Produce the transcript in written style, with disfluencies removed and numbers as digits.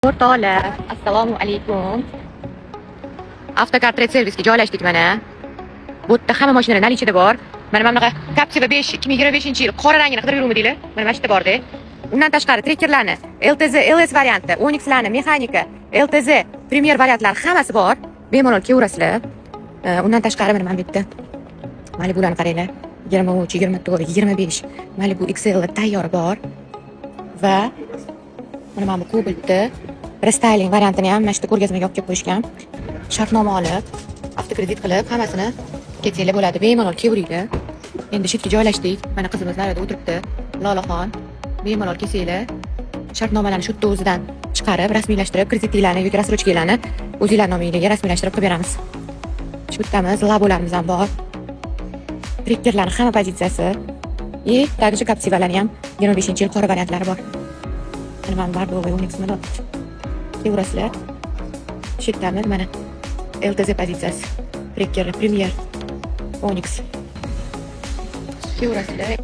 O'rtoqlar, assalomu alaykum. Avtokar Trade Service'ga joylashdik mana. Bu yerda hamma mashinalar nalichida bor. Mana bunaqa Captiva 5 2025-yil qora rangini qidirib yuruvdinglar. Mana mana shu yerda borda. Undan tashqari trekkerlarni LTZ LS varianti, Onyxlarni mexanika, LTZ Premier variantlari hammasi bor. Bemalol kelaverasizlar. Undan tashqari mana bu yerda Malibularni qaranglar. 23, 24, 25 Malibu XL tayyor bor. Va mana bu Cobalt'da restyling variantini ham mana shu ko'rgazmaga olib kelib qo'yishgan. Shartnoma olib, avtokredit qilib, hammasini ketsanglar bo'ladi. Bemalol kelaveringlar. Endi shu yerga joylashdik. Mana qizimiz narada o'tiribdi. Lolaxon. Bemalol kelsanglar, shartnomalarni shu yerda o'zidan chiqarib, rasmiylashtirib, kreditinglarni yoki rassrochkalarni o'zingizlar nomingizga rasmiylashtirib qilib beramiz. Shu yerdamiz, labolarimiz ham bor. Trekkerlarning hamma pozitsiyasi. Также Captiva'larning ham 25-yil qora variantlari bor. Mana Bordeaux va Onyx model. Kevraslar. Shu yerdamiz mana LTZ pozitsiyasi. Trekker Premier Onyx. Kevraslar.